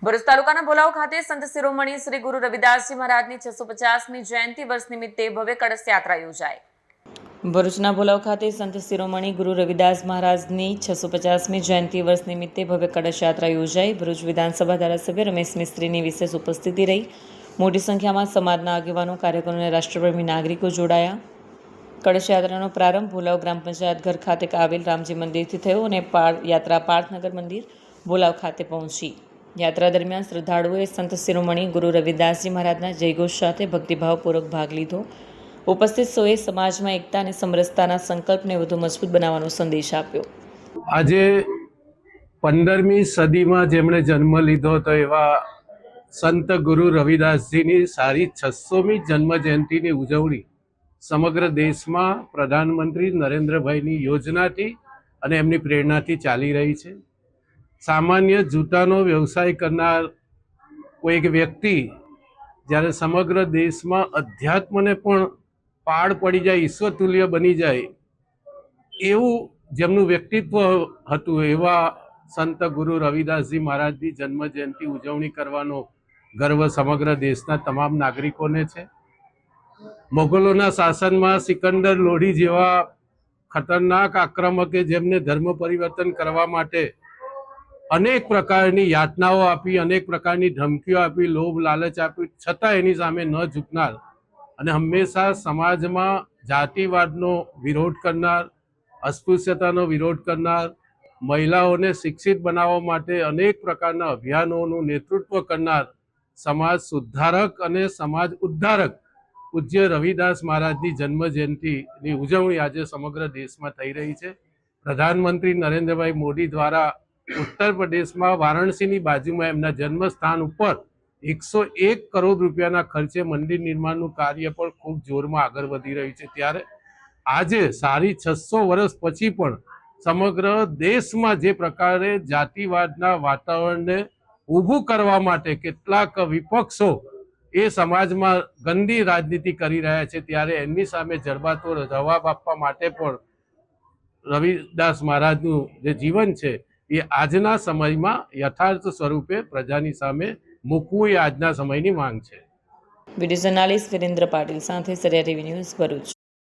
ભરૂચ તાલુકાના ભોલાવ ખાતે સંત શિરોમણી શ્રી ગુરુ રવિદાસજી મહારાજની 650મી જયંતિ વર્ષ નિમિત્તે ભવ્ય કળશ યાત્રા યોજાઈ। ભરૂચના ભોલાવ ખાતે સંત શિરોમણી ગુરુ રવિદાસ મહારાજની 650મી જયંતિ વર્ષ નિમિત્તે ભવ્ય કળશ યાત્રા યોજાઈ। ભરૂચ વિધાનસભા ધારાસભ્ય રમેશ મિસ્ત્રીની વિશેષ ઉપસ્થિતિ રહી। મોટી સંખ્યામાં સમાજના આગેવાનો, કાર્યકરો અને રાષ્ટ્રપ્રેમી નાગરિકો જોડાયા। કળશ યાત્રાનો પ્રારંભ ભોલાવ ગ્રામ પંચાયત ઘર ખાતે આવેલ રામજી મંદિરથી થયો અને યાત્રા પાર્થનગર મંદિર ભોલાવ ખાતે પહોંચી। યાત્રા દરમિયાન શ્રદ્ધાળુઓએ સંત શિરોમણી ગુરુ રવિદાસજી મહારાજના જયઘોષ સાથે ભક્તિભાવપૂર્વક ભાગ લીધો। ઉપસ્થિત સૌએ સમાજમાં એકતા અને સમરસતાના સંકલ્પને વધુ મજબૂત બનાવવાનો સંદેશ આપ્યો। આજે 15મી સદીમાં જેમણે જન્મ લીધો હતો એવા સંત ગુરુ રવિદાસજીની સારી 600મી જન્મ જયંતિની ઉજવણી સમગ્ર દેશમાં પ્રધાનમંત્રી નરેન્દ્રભાઈની યોજનાથી અને એમની પ્રેરણાથી ચાલી રહી છે। સામાન્ય જૂતાનો વ્યવસાય કરનાર કોઈ એક વ્યક્તિ જ્યારે સમગ્ર દેશમાં અધ્યાત્મને પણ પાળ પડી જાય, ઈશ્વરતુલ્ય બની જાય એવું જેમનું વ્યક્તિત્વ હતું એવા સંત ગુરુ રવિદાસજી મહારાજની જન્મ જયંતિ ઉજવણી કરવાનો ગર્વ સમગ્ર દેશના તમામ નાગરિકોને છે। મોગલોના શાસનમાં સિકંદર લોડી જેવા ખતરનાક આક્રમકે જેમને ધર્મ પરિવર્તન કરવા માટે અનેક પ્રકારની યાતનાઓ આપી, અનેક પ્રકારની ધમકીઓ આપી, લોભ લાલચ આપી, છતાં એની સામે ન ઝૂકનાર અને હંમેશા સમાજમાં જાતિવાદનો વિરોધ કરનાર, અસ્પૃશ્યતાનો વિરોધ કરનાર, મહિલાઓને શિક્ષિત બનાવવા માટે અનેક પ્રકારના અભિયાનોનું નેતૃત્વ કરનાર સમાજ સુધારક અને સમાજ ઉદ્ધારક પૂજ્ય રવિદાસ મહારાજની જન્મ જયંતિની ઉજવણી આજે સમગ્ર દેશમાં થઈ રહી છે। પ્રધાનમંત્રી નરેન્દ્રભાઈ મોદી દ્વારા ઉત્તર પ્રદેશમાં વારાણસીની બાજુમાં એમના જન્મસ્થાન ઉપર 101 કરોડ રૂપિયાના ખર્ચે મંદિર નિર્માણનું કાર્ય પણ ખૂબ જોરમાં આગળ વધી રહ્યું છે। ત્યારે આજે સારી 600 વર્ષ પછી પણ સમગ્ર દેશમાં જે પ્રકારે જાતિવાદના વાતાવરણને ઊભું કરવા માટે કેટલાક વિપક્ષો એ સમાજમાં ગંદી રાજનીતિ કરી રહ્યા છે, ત્યારે એમની સામે જડબાતોડ જવાબ આપવા માટે પણ રવિદાસ મહારાજનું જે જીવન છે એ આજના સમયમાં યથાર્થ સ્વરૂપે પ્રજાની સામે મૂકવું એ આજના સમયની માંગ છે। વિડીયો જર્નાલિસ્ટ વિરેન્દ્ર પાટીલ સાથે સરિયા ટીવી ન્યૂઝ ભરૂચ।